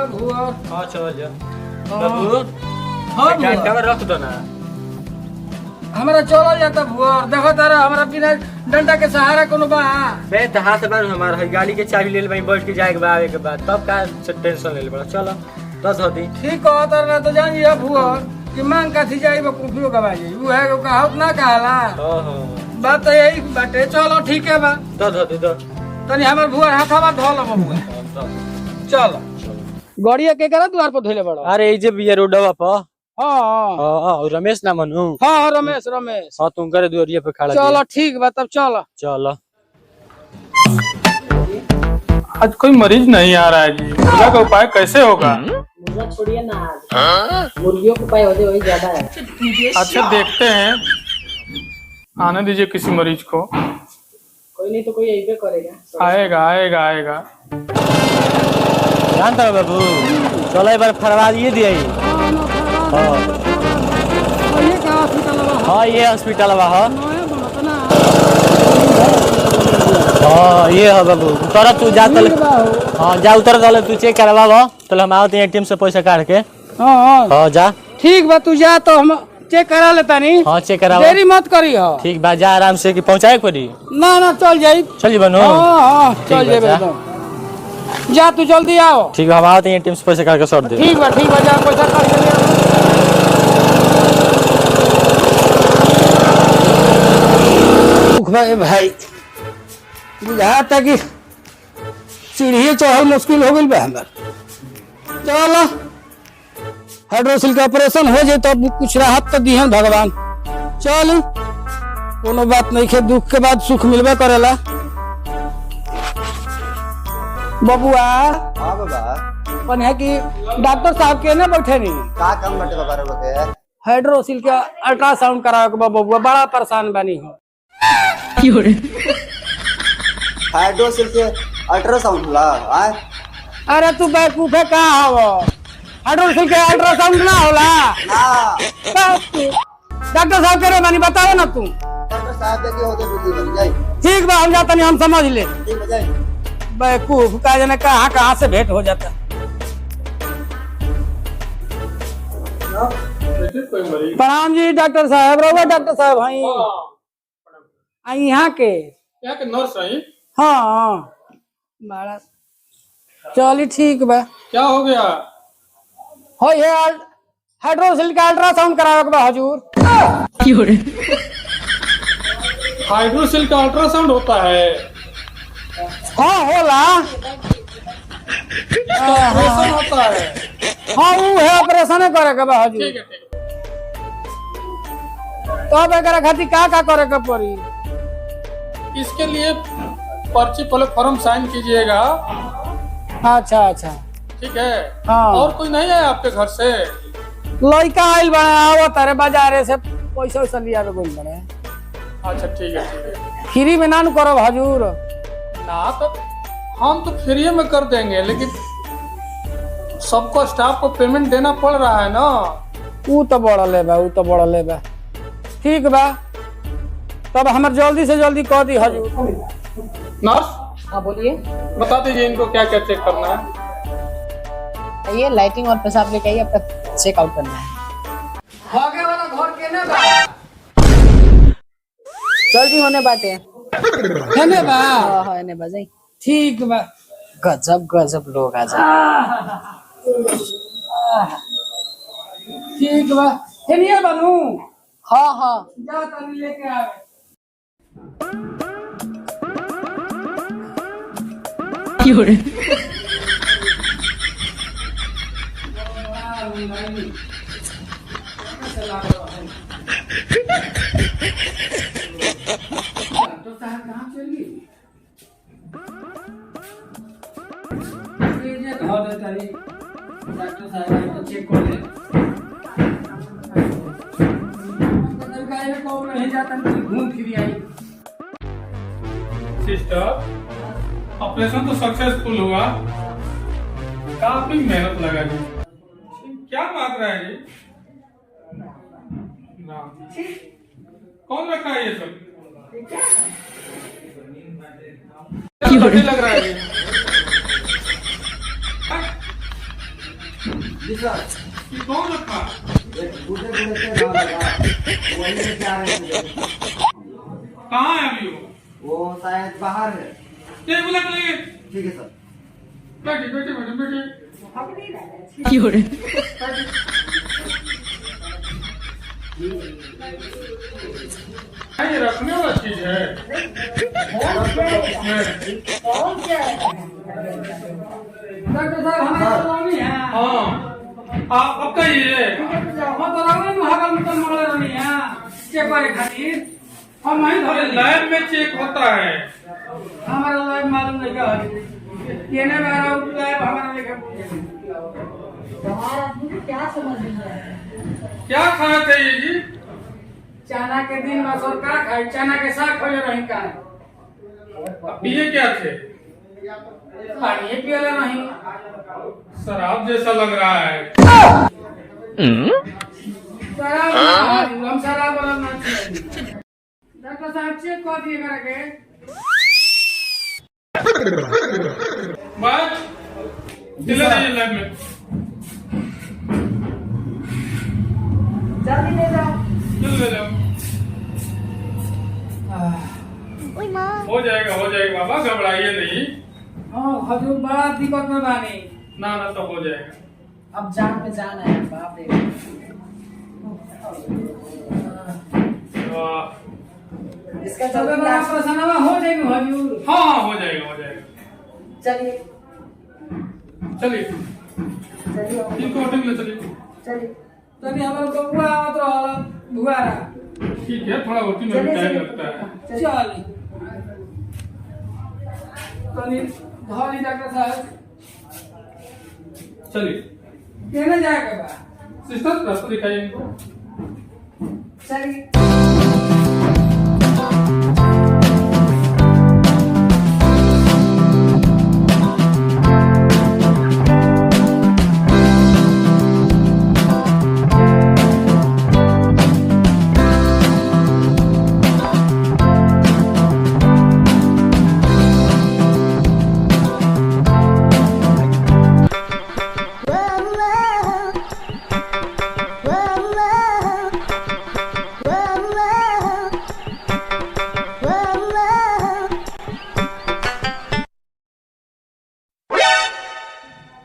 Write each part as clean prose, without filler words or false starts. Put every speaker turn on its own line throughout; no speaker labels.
भुआ।
हाँ चल जा
हाँ।
बाबू।
हाँ
डंडा
भुआ।
रख दो ना।
हमारा चल जाता भुआ। देखो तारा हमारा बिना डंडा के सहारा कोनो बा।
बे तो हाथ बार हमारा है गाड़ी के चाबी ले ले बैठ के जाए के बाद आवे के बाद तब का टेंशन ले ले बड़ा चलो 10 होती।
ठीक कह तारा तो जान जा भुआ कि मांग काथी जाई बा कुफियो का बाजी। उ है को कहत ना कहला।
हां हां
बात तो यही बाटे। चलो ठीक है बा।
10 होती तो
तनी हमर भुआ हाथवा धोल बबुआ। चल गड़िया के करा द्वार पर धोले बड़ा।
अरे ई जे बिया रोडवा पर।
हां हां
हां रमेश ना मनू।
हां रमेश रमेश।
हां तुम करे दुआरिया पे खड़ा।
चलो ठीक बा तब चल।
चलो
आज कोई मरीज नहीं आ रहा है जी, मुर्गा का उपाय कैसे होगा?
मुर्गा छोड़िए ना आज मुर्गियों का उपाय हो जाए वही ज्यादा है।
अच्छा देखते हैं, आने दीजिए किसी मरीज को।
कोई नहीं तो कोई यही पे करेगा।
आएगा आएगा आएगा।
जानता हो बाबू चलो एक बार फरवा दिए दिए। हाँ
ये का हॉस्पिटल बा।
हाँ ये हॉस्पिटल बा। हाँ ये है बाबू उतर तू जा तल। हाँ जा उतर तल तू चेक करवा तो हम आओ टीम से पैसा काट के।
हां
हाँ जा
ठीक बा तू जा तो हम चेक करा लेता नहीं।
हाँ चेक करा
देरी मत करी हो।
ठीक बा जा आराम से कि पहुँचाए पड़ी।
ना ना चल जाई।
चलिए बनो।
हां चल
ठीक बा,
जेबे
जा।
तो जा तू जल्दी आओ।
ठीक है हम आओ टीम से पैसा काट के सौट दे।
ठीक बा जा पैसा काट के ले आओ। भाई बुझाता कि सीढ़ी चढ़ल मुश्किल हो गई बा हमर। चलो हाइड्रोसिल का ऑपरेशन हो जाए तो कुछ राहत तो दी भगवान। चल कोनो बात नहीं है, दुख के बाद सुख मिलबे करेला। बबुआ
हाँ बाबा
अपन है कि डॉक्टर साहब के ना बैठे नहीं।
का काम बटे बाबा रे के
हाइड्रोसिल के अल्ट्रासाउंड करावे के बबुआ बड़ा परेशान बनी हो।
हाइड्रोसिल के अल्ट्रासाउंड ला आए।
अरे तू बेवकूफ है का हो। हाइड्रोसिल के अल्ट्रासाउंड ना होला।
ना
डॉक्टर साहब करे मानी बताओ ना तू।
डॉक्टर साहब के होते बुद्धि बन जाए।
ठीक बा हम जाता नहीं हम समझ ले।
ठीक हो जाए।
बेवकूफ का जाने कहाँ से भेंट हो जाता।
कोई मरीज
प्रणाम जी डॉक्टर साहब। रहुआ डॉक्टर साहब हाई यहाँ के
नर्स है।
हाँ बड़ा चलिए ठीक बा।
क्या हो गया?
हो ये हाइड्रोसिल का अल्ट्रासाउंड करावे के बा हजूर।
हाइड्रोसिल का अल्ट्रासाउंड होता है?
हाँ होला।
ऑपरेशन होता है?
हाँ वो है ऑपरेशन करे के बा हजूर।
ठीक है।
तब एकरा खातिर का करे के पड़ी?
इसके लिए पर्ची पहले फॉर्म साइन कीजिएगा।
अच्छा अच्छा
ठीक है।
हाँ।
और कोई नहीं है आपके घर से?
लड़का आइल बने आवो तारे बाजारे से पैसा वैसा लिया के बोल बने।
अच्छा ठीक है।
फ्री में ना न करो हजूर।
ना तो हम तो फ्री में कर देंगे, लेकिन सबको स्टाफ को पेमेंट देना पड़ रहा है ना।
वो तो बड़ा ले बा। ठीक बा तब हमार जल्दी से जल्दी कह दी हजूर।
नर्स
हाँ बोलिए।
बता दीजिए इनको क्या क्या चेक करना है।
ये लाइटिंग और पेशाब लेके आइए, आपका चेक आउट करना है।
भागे वाला घर के ना बा।
जल्दी होने बाटे।
है ना बा।
हाँ ने बजाई।
ठीक बा।
गजब गजब लोग आ जाए।
ठीक बा। है बनू।
हाँ हाँ
जा तनी लेके आवे। डॉक्टर साहब चेक कर ले। घूम फिर आई।
सिस्टर ऑपरेशन तो सक्सेसफुल हुआ। काफी मेहनत लगा जी। क्या मांग रहा है जी? नाम कौन रखा है ये सब? क्या लग रहा है जी?
जी सर।
ये कौन रखा?
एक बूढ़े बूढ़े से नाम लगा, वही लेके आ रहे थे।
कहाँ है अभी
वो शायद बाहर है।
ये बुला के लाइए।
ठीक है सर।
बैठिए बैठिए मैडम बैठिए। ये रखने वाला चीज है।
डॉक्टर साहब हमारे कॉलोनी है।
हाँ आप कहिए।
हम तो रंग में हगल मुतन मगल रहनी है चेक करे खातिर हम नहीं
अरे
धरे
लैब में चेक होता है।
हमारा लैब मालूम नहीं क्या है केने में लैब हमारा लेके
क्या समझ नहीं है
क्या खाना चाहिए जी?
चना के दिन में सरकार खाए चना के साग खोले रही का
पिए क्या थे?
पानी पियले नहीं
शराब जैसा लग रहा है।
शराब हम शराब वाला ना डॉक्टर साहब चेक कर दिए करके
बात चले जाइए लैब में।
जल्दी ले जाओ
चल ले जाओ। हो जाएगा बाबा घबराइए नहीं।
हाँ हजूर बड़ा दिक्कत में बानी
ना ना सब हो जाएगा।
अब जान पे जान है बाप रे
वाह।
इसका
चलो
जल्दी
बड़ा प्रसन्नवा हो जाएगी हजूर
हाँ हो जाएगा
चलिए
चलिए
चलिए
इनको होटल ले चलिए।
चलिए
तनी हमारे को पूरा आवत रहल भुआरा
ठीक है थोड़ा होती में
चलिए,
टाइम
चलिए।
लगता है।
चल तनी धरी डॉक्टर साहब
चलिए
केने जाएगा बा
सिस्टर रास्ता दिखाइए इनको।
चलिए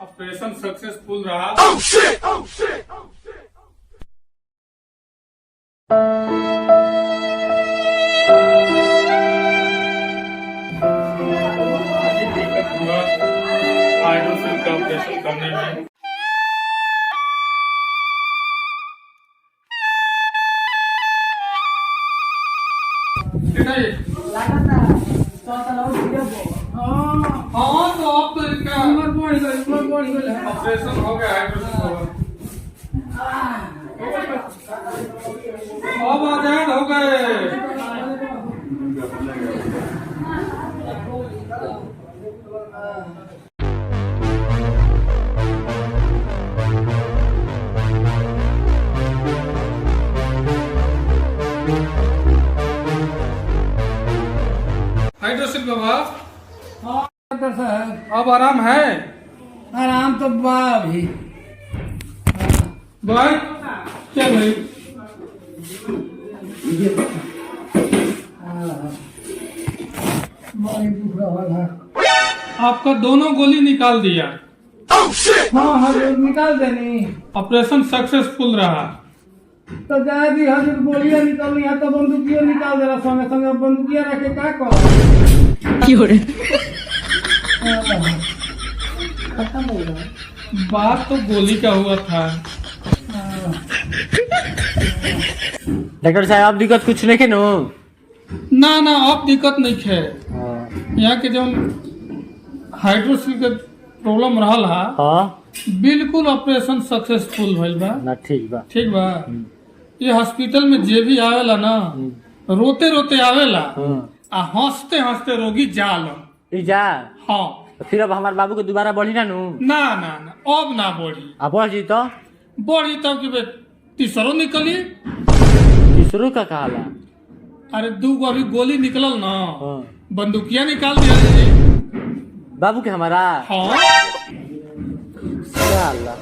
ऑपरेशन सक्सेसफुल रहा। दिक्कत हुआ हाइड्रोसिल का ऑपरेशन करने में। दिखाइए। हाँ तो अब तो इनका
उम्र बढ़ गई है
ऑपरेशन हो गया हाइड्रोसिल होगा। अब आजाद हो गए। हाइड्रोसिल बाबा
हाँ डॉक्टर साहब
अब आराम है।
आराम तो बा भी
भाई क्या भाई
बड़ी दुख रहल है
आपका दोनों गोली निकाल दिया।
हाँ हजूर निकाल देनी
ऑपरेशन सक्सेसफुल रहा।
तो जाए दी हजूर गोलियां निकलनी है तो बंदूकियों निकाल देला संगे संगे बंदूकियां रखे का कर
खत्म हो गया
बात तो गोली का हुआ था।
डॉक्टर साहब आप दिक्कत कुछ नहीं नो।
ना ना अब दिक्कत नहीं है। यहाँ के जो हाइड्रोसिल के प्रॉब्लम रहा
हाँ
बिल्कुल ऑपरेशन सक्सेसफुल भइल बा।
ना ठीक बा
ठीक बा। ये हॉस्पिटल में जे भी आवेला ना रोते रोते आवेला आ हंसते हंसते रोगी जाल।
ई जा
हाँ
तो फिर अब हमारे बाबू के दोबारा बढ़ी ना नु।
ना ना ना अब ना बढ़ी।
अब बढ़ जी तो
बढ़ी तब कि तीसरो निकली।
तीसरो का कहाला
अरे दू गो अभी गोली निकलल ना
हाँ।
बंदूकिया निकाल दिया जी।
बाबू के हमारा
हाँ
साला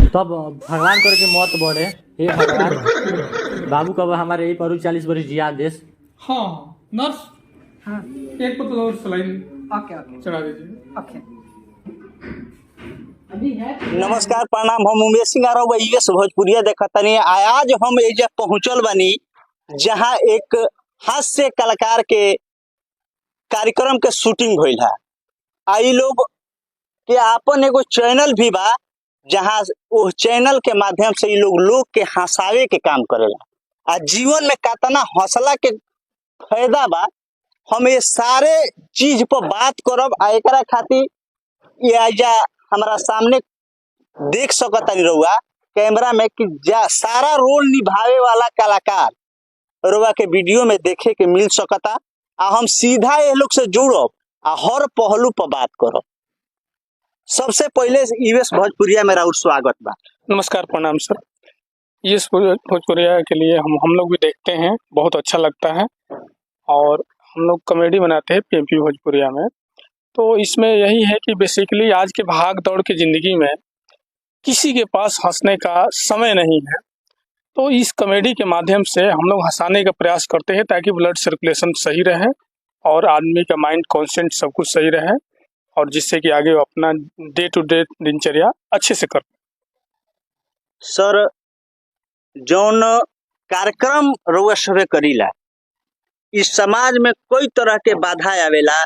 तब भगवान करे कि मौत बढ़े। हे भगवान, बाबू कब हमारे यही पर 40 वर्ष जिया देश।
हाँ नर्स,
हाँ
एक बोतल और सलाइन
ओके ओके
चढ़ा दीजिए।
ओके। अभी है
नमस्कार प्रणाम। हम उमेश सिंह आरो यूएस भोजपुरिया देखतनी। आज हम एजा पहुंचल बनी जहां एक हास्य कलाकार के कार्यक्रम के शूटिंग भइल है। आई लोग के आपन एगो चैनल भी बा जहां वो चैनल के माध्यम से लोग के हंसावे के काम करेला। आ जीवन में कितना हौसला के फायदा बा, हम ये सारे चीज पर बात करब। आ एकरा खातिर ये आजा हमारा सामने देख सकतानी रउआ कैमरा में कि सारा रोल निभावे वाला कलाकार रउआ के वीडियो में देखे के मिल सकता। आ हम सीधा ये लोग से जुड़ब आ हर पहलू पर बात करब। सबसे पहले यूएस भोजपुरिया में राउर स्वागत बा।
नमस्कार प्रणाम सर। ये भोजपुरिया के लिए हम लोग भी देखते हैं, बहुत अच्छा लगता है। और हम लोग कॉमेडी बनाते हैं पीएमपी भोजपुरिया में। तो इसमें यही है कि बेसिकली आज के भाग दौड़ की ज़िंदगी में किसी के पास हंसने का समय नहीं है। तो इस कॉमेडी के माध्यम से हम लोग हंसाने का प्रयास करते हैं ताकि ब्लड सर्कुलेशन सही रहे और आदमी का माइंड कॉन्स्टेंट सब कुछ सही रहे, और जिससे कि आगे वो अपना डे टू डे दिनचर्या अच्छे से कर।
सर, जौन कार्यक्रम रउआ सभे करीला, इस समाज में कोई तरह के बाधा आवेला,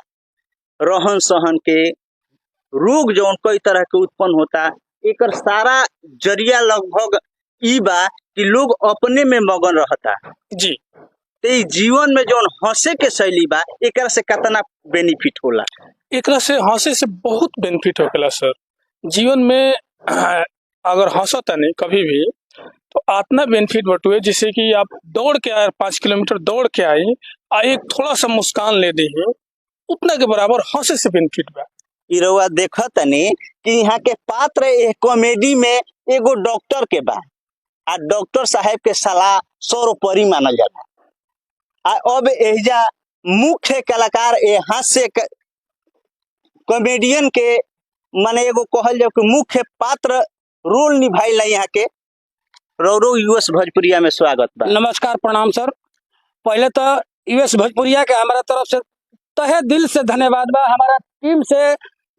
रहन सहन के रोग जौन कई तरह के उत्पन्न होता, एकर सारा जरिया लगभग ई बा कि लोग अपने में मगन रहता।
जी,
ते जीवन में जौन हंसे के शैली बा, एकर से कितना बेनिफिट होला?
एकरा से हंसे से बहुत बेनिफिट होखेला सर। जीवन में अगर हंसता नहीं कभी भी तो आतना बेनिफिट बटुए, जैसे कि आप दौड़ के आए 5 किलोमीटर दौड़ के आई आ एक थोड़ा सा मुस्कान ले दी है, उतना के बराबर हंसे से बेनिफिट बा।
ई रउआ देखतनी कि यहाँ के पात्र एक कॉमेडी में एगो डॉक्टर के बा, आ डॉक्टर साहब के सलाह सर्वोपरि मानल जाला। आ अब एजा मुख्य कलाकार ए हास्य कॉमेडियन के माने एगो कहल जाओ कि मुख्य पात्र रोल निभाइला। यहाँ के रौरो यूएस भोजपुरिया में स्वागत बा।
नमस्कार प्रणाम सर। पहले तो यूएस भोजपुरिया के हमारा तरफ से तहे दिल से धन्यवाद बा। हमारा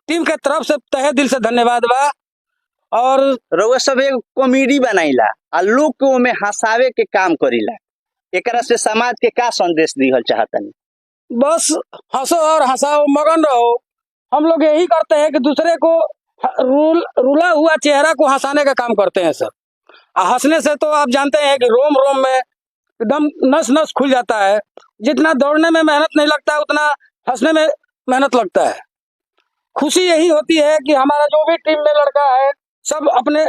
टीम के तरफ से तहे दिल से धन्यवाद बा। और
रउआ सब एक कॉमेडी बनाइला आ लोग को में हंसावे के काम करीला। एकरा से समाज के का संदेश दिहल चाहतनी?
बस हंसो और हंसाओ, मगन रहो। हम लोग यही करते हैं कि दूसरे को रुला हुआ चेहरा को हंसाने का काम करते हैं सर। हंसने से तो आप जानते हैं कि रोम रोम में एकदम नस नस खुल जाता है। जितना दौड़ने में मेहनत नहीं लगता उतना हंसने में मेहनत लगता है। खुशी यही होती है कि हमारा जो भी टीम में लड़का है सब अपने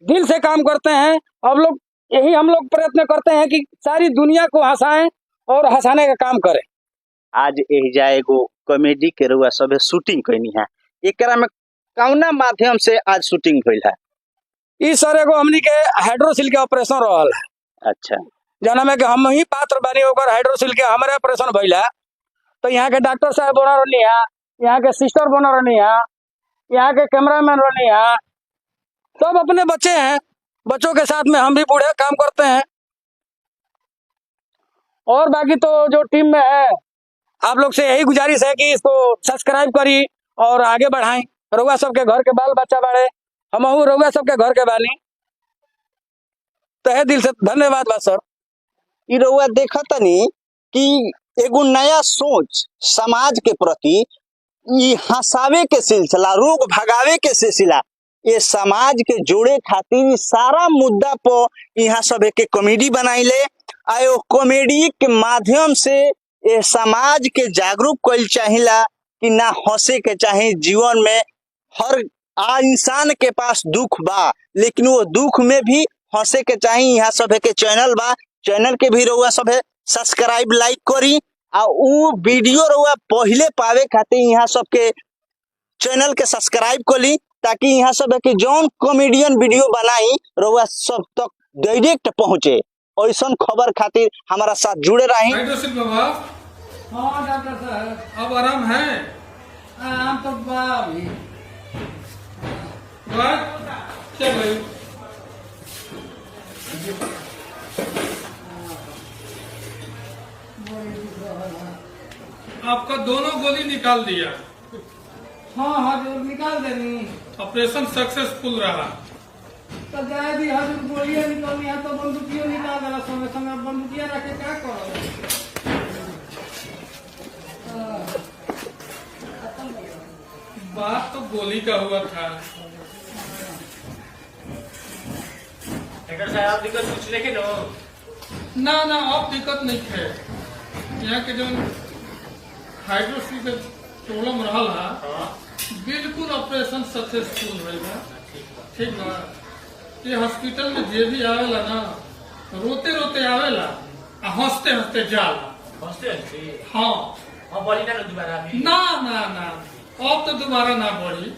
दिल से काम करते हैं। हम लोग प्रयत्न करते हैं कि सारी दुनिया को हंसाएं और हंसाने का काम करें।
आज एहिजा एगो कॉमेडी के रउआ सबे शूटिंग कैनी है, एकरा में कौना माध्यम से आज शूटिंग भइल है?
इस सर एगो हमनी के हाइड्रोसिल के ऑपरेशन रहल है।
अच्छा,
जाना में कि हम ही पात्र बनी होकर हाइड्रोसिल के हमारे ऑपरेशन भइल है। तो यहाँ के डॉक्टर साहब बना रहनी है, यहाँ के सिस्टर बना रहनी है, यहाँ के कैमरामैन रहनी है, सब अपने बच्चे हैं। बच्चों के साथ में हम भी बूढ़े काम करते हैं। और बाकी तो जो टीम में है, आप लोग से यही गुजारिश है कि इसको सब्सक्राइब करी और आगे बढ़ाएं। रउआ सबके घर के बाल बच्चा बाड़े, हमहू रउआ सबके घर के बानी। तहे दिल से धन्यवाद बा सर।
ई रउआ देखतनी कि एगो नया सोच समाज के प्रति, ई हंसावे के सिलसिला, रोग भगावे के सिलसिला, ये समाज के जोड़े खातिर सारा मुद्दा पर यहाँ सब के कॉमेडी बनाइले। आयो कॉमेडी के माध्यम से ये समाज के जागरूक कइल चाहिला कि ना हंसे के चाहे। जीवन में हर इंसान के पास दुख बा, लेकिन वो दुख में भी हंसे के चाहे। यहाँ सब के चैनल बा, चैनल के भी रउआ सब सब्सक्राइब लाइक करी। आ उ वीडियो रउआ पहले पावे खातिर यहाँ सब के चैनल के सब्सक्राइब करी, ताकि यहाँ सब के जौन कॉमेडियन वीडियो बनाई रउआ सब तक डायरेक्ट पहुंचे। ऐसा खबर खातिर हमारा साथ जुड़े रही।
हाइड्रोसिल बाबा,
हाँ डॉक्टर साहब,
अब आराम है?
आराम तो बा अभी।
क्या भाई? आपका दोनों गोली निकाल दिया,
हाँ हाँ जो निकाल देनी
ऑपरेशन सक्सेसफुल रहा।
तो जाए भी हजूर गोलियां निकलनी है तो बंदूकियों निकाल देना समय समय। अब बंदूकियां रखे क्या करो।
बात तो गोली का हुआ था।
साहब दिक्कत कुछ लेके नो
ना ना अब दिक्कत नहीं है। यहाँ के जो हाइड्रोसिल के प्रॉब्लम रहा बिल्कुल ऑपरेशन सक्सेसफुल रहेगा। ठीक ना, ये हॉस्पिटल में जे भी आवेला ना रोते रोते आवेला आ हंसते हंसते जाला। हाँ
बड़ी ना दोबारा
ना ना ना अब तो दोबारा ना बढ़ी।